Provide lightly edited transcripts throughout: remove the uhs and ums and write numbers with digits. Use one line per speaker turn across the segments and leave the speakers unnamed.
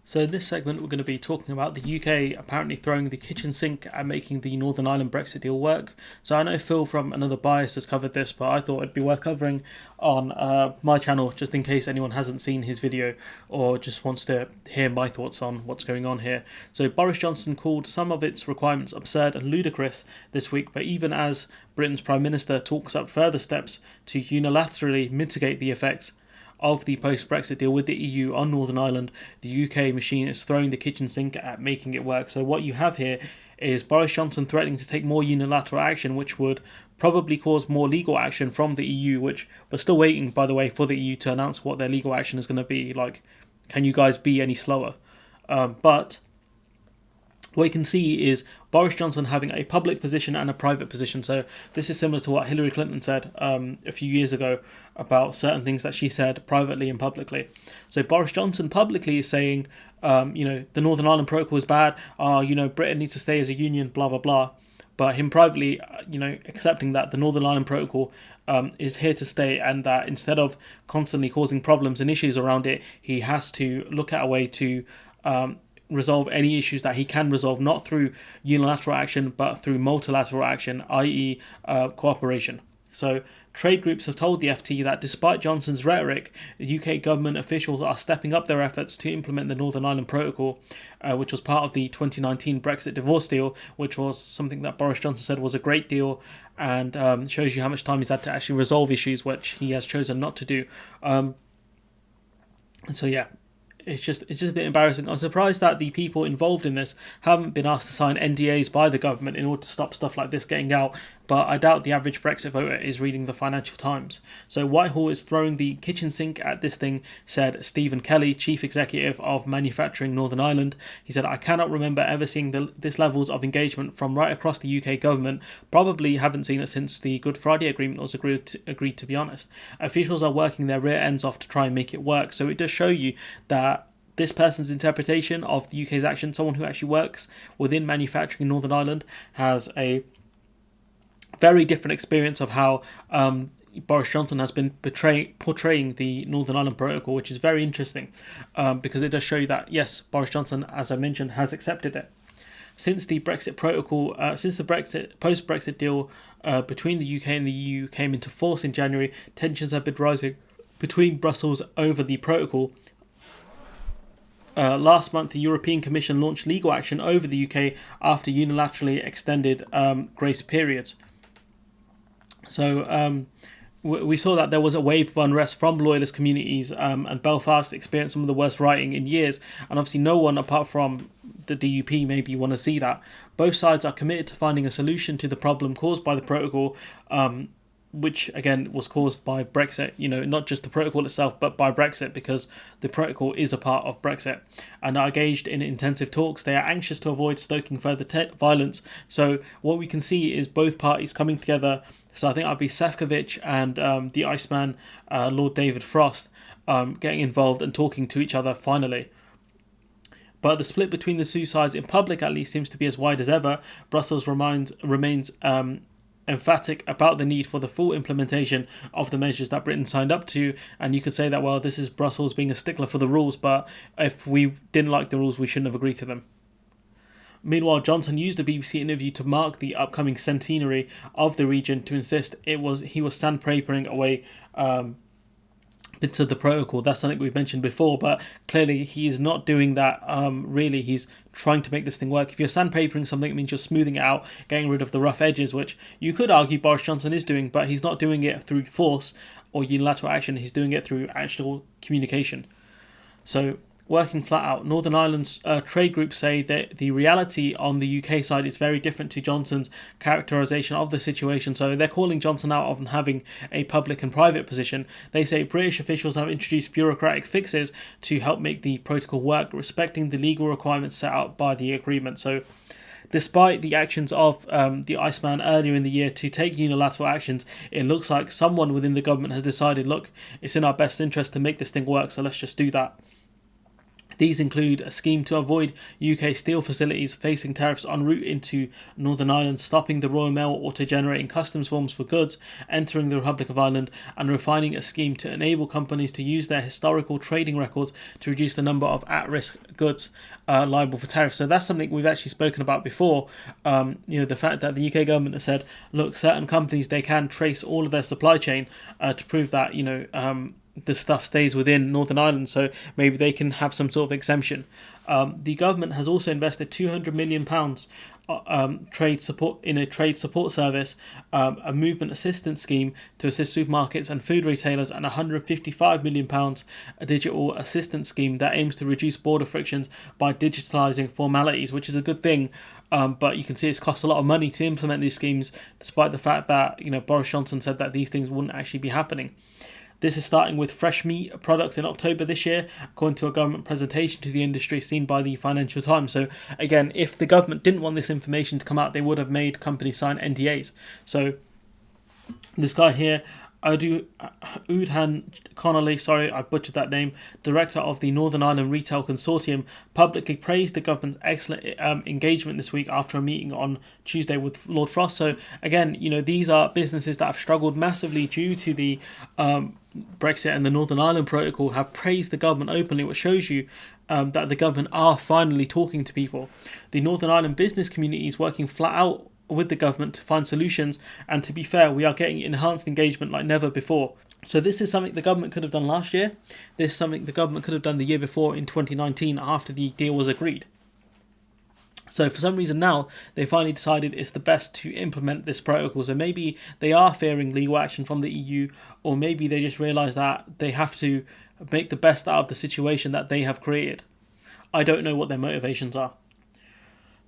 So in this segment, we're going to be talking about the UK apparently throwing the kitchen sink at making the Northern Ireland Brexit deal work. So I know Phil from Another Bias has covered this, but I thought it'd be worth covering on my channel just in case anyone hasn't seen his video or just wants to hear my thoughts on what's going on here. So Boris Johnson called some of its requirements absurd and ludicrous this week, but even as Britain's Prime Minister talks up further steps to unilaterally mitigate the effects of the post-Brexit deal with the EU on Northern Ireland, the UK machine is throwing the kitchen sink at making it work. So what you have here is Boris Johnson threatening to take more unilateral action, which would probably cause more legal action from the EU, which we're still waiting, by the way, for the EU to announce what their legal action is going to be. Like, can you guys be any slower? But what you can see is Boris Johnson having a public position and a private position. So this is similar to what Hillary Clinton said a few years ago about certain things that she said privately and publicly. So Boris Johnson publicly is saying, the Northern Ireland Protocol is bad. Britain needs to stay as a union, blah, blah, blah. But him privately, accepting that the Northern Ireland Protocol is here to stay, and that instead of constantly causing problems and issues around it, he has to look at a way to resolve any issues that he can resolve, not through unilateral action, but through multilateral action, i.e. Cooperation. So trade groups have told the FT that despite Johnson's rhetoric, the UK government officials are stepping up their efforts to implement the Northern Ireland Protocol, which was part of the 2019 Brexit divorce deal, which was something that Boris Johnson said was a great deal, and shows you how much time he's had to actually resolve issues, which he has chosen not to do. It's just a bit embarrassing. I'm surprised that the people involved in this haven't been asked to sign NDAs by the government in order to stop stuff like this getting out, but I doubt the average Brexit voter is reading the Financial Times. So Whitehall is throwing the kitchen sink at this thing, said Stephen Kelly, Chief Executive of Manufacturing Northern Ireland. He said, "I cannot remember ever seeing this levels of engagement from right across the UK government. Probably haven't seen it since the Good Friday Agreement was agreed to be honest. Officials are working their rear ends off to try and make it work." So it does show you that this person's interpretation of the UK's action, someone who actually works within manufacturing in Northern Ireland, has a very different experience of how Boris Johnson has been portraying the Northern Ireland Protocol, which is very interesting because it does show you that, yes, Boris Johnson, as I mentioned, has accepted it. Since the Brexit Protocol, post-Brexit deal between the UK and the EU came into force in January, tensions have been rising between Brussels over the protocol. Last month, the European Commission launched legal action over the UK after unilaterally extended grace periods. So we saw that there was a wave of unrest from loyalist communities, and Belfast experienced some of the worst rioting in years. And obviously no one apart from the DUP maybe want to see that. Both sides are committed to finding a solution to the problem caused by the protocol, which again was caused by Brexit, not just the protocol itself, but by Brexit, because the protocol is a part of Brexit, and are engaged in intensive talks. They are anxious to avoid stoking further violence. So what we can see is both parties coming together. So I think that'd be Sefcovic and the Iceman, Lord David Frost, getting involved and talking to each other finally. But the split between the two sides, in public at least, seems to be as wide as ever. Brussels remains emphatic about the need for the full implementation of the measures that Britain signed up to, and you could say that, well, this is Brussels being a stickler for the rules, but if we didn't like the rules, we shouldn't have agreed to them. Meanwhile, Johnson used a BBC interview to mark the upcoming centenary of the region to insist he was sandpapering away bits of the protocol. That's something we've mentioned before, but clearly he is not doing that. Really, he's trying to make this thing work. If you're sandpapering something, it means you're smoothing it out, getting rid of the rough edges, which you could argue Boris Johnson is doing, but he's not doing it through force or unilateral action. He's doing it through actual communication. So working flat out. Northern Ireland's trade groups say that the reality on the UK side is very different to Johnson's characterisation of the situation. So they're calling Johnson out on having a public and private position. They say British officials have introduced bureaucratic fixes to help make the protocol work, respecting the legal requirements set out by the agreement. So despite the actions of the Iceman earlier in the year to take unilateral actions, it looks like someone within the government has decided, look, it's in our best interest to make this thing work, so let's just do that. These include a scheme to avoid UK steel facilities facing tariffs en route into Northern Ireland, stopping the Royal Mail auto-generating customs forms for goods entering the Republic of Ireland, and refining a scheme to enable companies to use their historical trading records to reduce the number of at-risk goods liable for tariffs. So that's something we've actually spoken about before. The fact that the UK government has said, look, certain companies, they can trace all of their supply chain to prove that, the stuff stays within Northern Ireland, so maybe they can have some sort of exemption. The government has also invested £200 million trade support in a trade support service, a movement assistance scheme to assist supermarkets and food retailers, and £155 million a digital assistance scheme that aims to reduce border frictions by digitalising formalities, which is a good thing. But you can see it's cost a lot of money to implement these schemes, despite the fact that Boris Johnson said that these things wouldn't actually be happening. This is starting with fresh meat products in October this year, according to a government presentation to the industry seen by the Financial Times. So again, if the government didn't want this information to come out, they would have made companies sign NDAs. So this guy here, Udhan Connolly, sorry, I butchered that name, director of the Northern Ireland Retail Consortium, publicly praised the government's excellent engagement this week after a meeting on Tuesday with Lord Frost. So again, these are businesses that have struggled massively due to the Brexit and the Northern Ireland Protocol, have praised the government openly, which shows you that the government are finally talking to people. The Northern Ireland business community is working flat out with the government to find solutions, and to be fair, we are getting enhanced engagement like never before. So this is something the government could have done last year. This is something the government could have done the year before in 2019 after the deal was agreed. So for some reason now, they finally decided it's the best to implement this protocol. So maybe they are fearing legal action from the EU, or maybe they just realise that they have to make the best out of the situation that they have created. I don't know what their motivations are.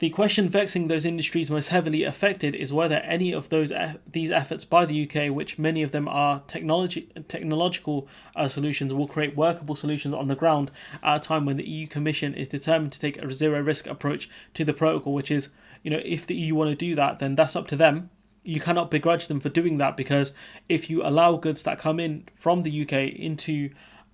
The question vexing those industries most heavily affected is whether any of these efforts by the UK, which many of them are technological solutions, will create workable solutions on the ground at a time when the EU Commission is determined to take a zero-risk approach to the protocol, which is, if the EU want to do that, then that's up to them. You cannot begrudge them for doing that, because if you allow goods that come in from the UK into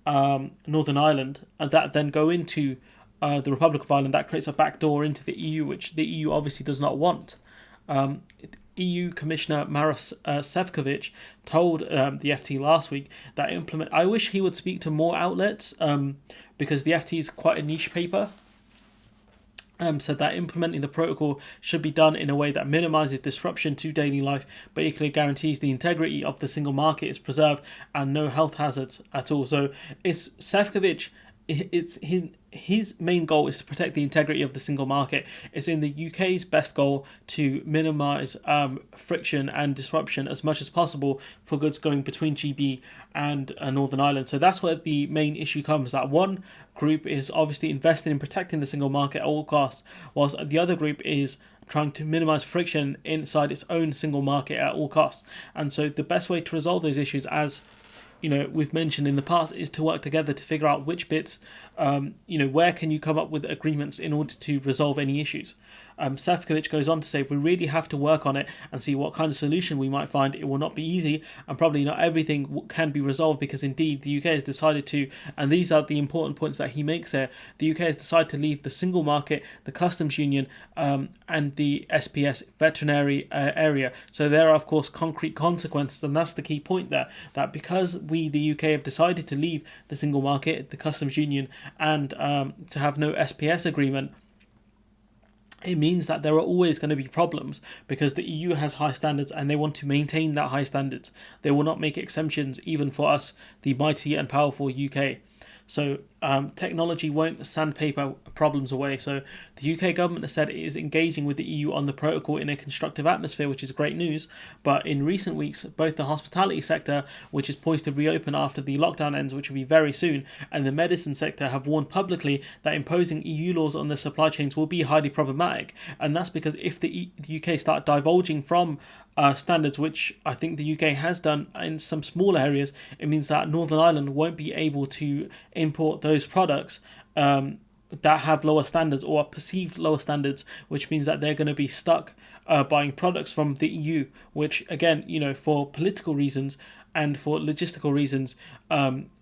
Northern Ireland and that then go into the Republic of Ireland, that creates a backdoor into the EU, which the EU obviously does not want. EU Commissioner Maros Sefcovic told the FT last week that I wish he would speak to more outlets, because the FT is quite a niche paper. Said that implementing the protocol should be done in a way that minimises disruption to daily life, but equally guarantees the integrity of the single market is preserved and no health hazards at all. So it's Sefcovic. It's his main goal is to protect the integrity of the single market. It's in the UK's best goal to minimise friction and disruption as much as possible for goods going between GB and Northern Ireland. So that's where the main issue comes, that one group is obviously invested in protecting the single market at all costs, whilst the other group is trying to minimise friction inside its own single market at all costs. And so the best way to resolve those issues, as we've mentioned in the past, is to work together to figure out which bits, where can you come up with agreements in order to resolve any issues. Sefcovic goes on to say, we really have to work on it and see what kind of solution we might find. It will not be easy, and probably not everything can be resolved, because indeed the UK has decided to, and these are the important points that he makes here, the UK has decided to leave the single market, the customs union, and the SPS veterinary area. So there are of course concrete consequences, and that's the key point there, that because we, the UK, have decided to leave the single market, the customs union, and to have no SPS agreement, it means that there are always going to be problems, because the EU has high standards and they want to maintain that high standards. They will not make exemptions even for us, the mighty and powerful UK. So technology won't sandpaper problems away. So the UK government has said it is engaging with the EU on the protocol in a constructive atmosphere, which is great news. But in recent weeks, both the hospitality sector, which is poised to reopen after the lockdown ends, which will be very soon, and the medicine sector have warned publicly that imposing EU laws on their supply chains will be highly problematic. And that's because if the UK start divulging from standards, which I think the UK has done in some small areas, it means that Northern Ireland won't be able to import those products that have lower standards or perceived lower standards, which means that they're going to be stuck buying products from the EU, which again, for political reasons, and for logistical reasons,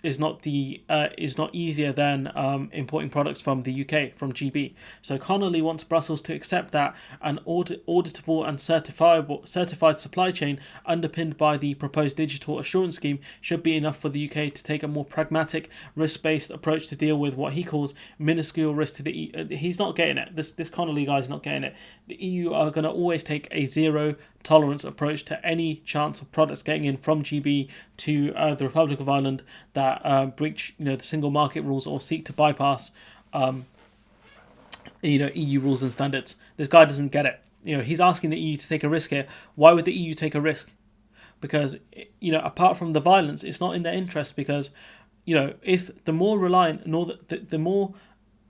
is not easier than importing products from the UK, from GB. So Connolly wants Brussels to accept that an auditable and certified supply chain underpinned by the proposed digital assurance scheme should be enough for the UK to take a more pragmatic, risk-based approach to deal with what he calls minuscule risk to the EU. He's not getting it. This Connolly guy's not getting it. The EU are going to always take a zero tolerance approach to any chance of products getting in from GB to the Republic of Ireland that breach the single market rules or seek to bypass EU rules and standards. This guy doesn't get it. He's asking the EU to take a risk here. Why would the EU take a risk? Because apart from the violence, it's not in their interest. Because if the more reliant the more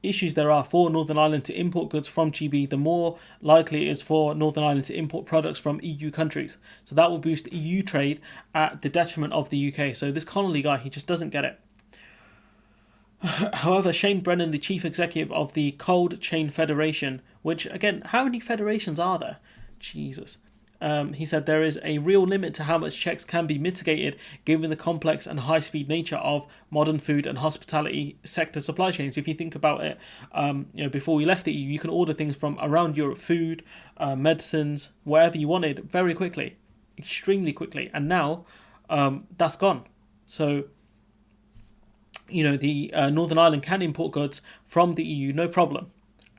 issues there are for Northern Ireland to import goods from GB, the more likely it is for Northern Ireland to import products from EU countries. So that will boost EU trade at the detriment of the UK. So this Connolly guy, he just doesn't get it. However, Shane Brennan, the chief executive of the Cold Chain Federation, which again, how many federations are there? Jesus. He said there is a real limit to how much checks can be mitigated given the complex and high-speed nature of modern food and hospitality sector supply chains. If you think about it, before we left the EU, you can order things from around Europe, food, medicines, whatever you wanted, very quickly, extremely quickly. And now that's gone. So, the Northern Ireland can import goods from the EU, no problem.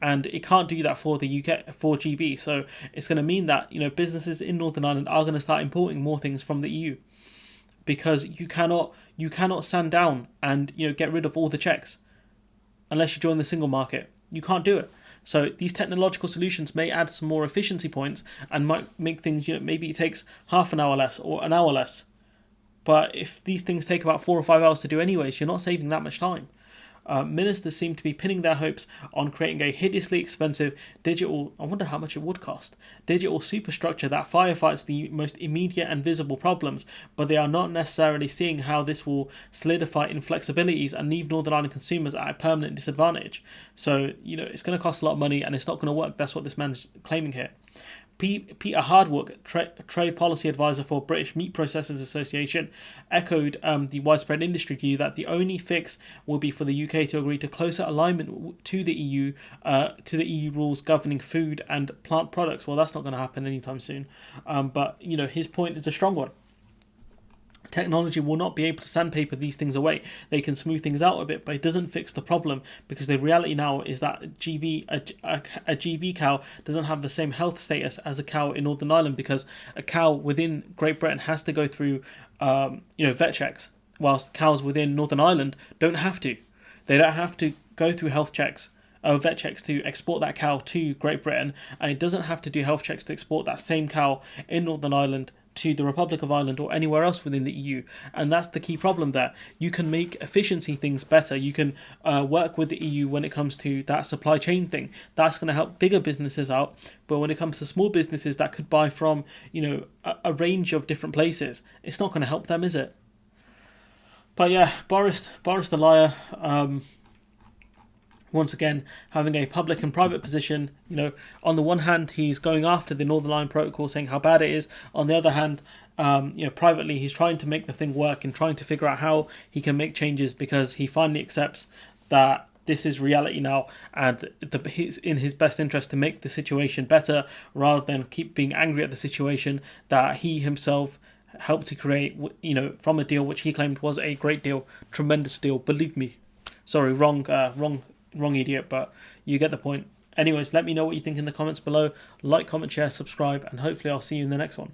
And it can't do that for the UK, for GB. So it's going to mean that businesses in Northern Ireland are going to start importing more things from the EU, because you cannot stand down and get rid of all the checks unless you join the single market. You can't do it. So these technological solutions may add some more efficiency points and might make things maybe it takes half an hour less or an hour less. But if these things take about 4 or 5 hours to do anyways, you're not saving that much time. Ministers seem to be pinning their hopes on creating a hideously expensive digital, I wonder how much it would cost, digital superstructure that firefights the most immediate and visible problems, but they are not necessarily seeing how this will solidify inflexibilities and leave Northern Ireland consumers at a permanent disadvantage. So, it's going to cost a lot of money and it's not going to work. That's what this man's claiming here. Peter Hardwood, trade policy advisor for British Meat Processors Association, echoed the widespread industry view that the only fix will be for the UK to agree to closer alignment to the EU rules governing food and plant products. Well, that's not going to happen anytime soon. But his point is a strong one. Technology will not be able to sandpaper these things away. They can smooth things out a bit, but it doesn't fix the problem, because the reality now is that a GB cow doesn't have the same health status as a cow in Northern Ireland, because a cow within Great Britain has to go through vet checks, whilst cows within Northern Ireland don't have to. They don't have to go through vet checks to export that cow to Great Britain, and it doesn't have to do health checks to export that same cow in Northern Ireland to the Republic of Ireland or anywhere else within the EU. And that's the key problem there. You can make efficiency things better. You can work with the EU when it comes to that supply chain thing. That's going to help bigger businesses out. But when it comes to small businesses that could buy from a range of different places, it's not going to help them, is it? But yeah, Boris the liar, once again, having a public and private position. On the one hand, he's going after the Northern Ireland Protocol, saying how bad it is. On the other hand, privately, he's trying to make the thing work and trying to figure out how he can make changes, because he finally accepts that this is reality now, and it's in his best interest to make the situation better, rather than keep being angry at the situation that he himself helped to create, from a deal which he claimed was a great deal, tremendous deal. Believe me. Sorry, wrong idiot, but you get the point. Anyways, let me know what you think in the comments below. Like, comment, share, subscribe, and hopefully I'll see you in the next one.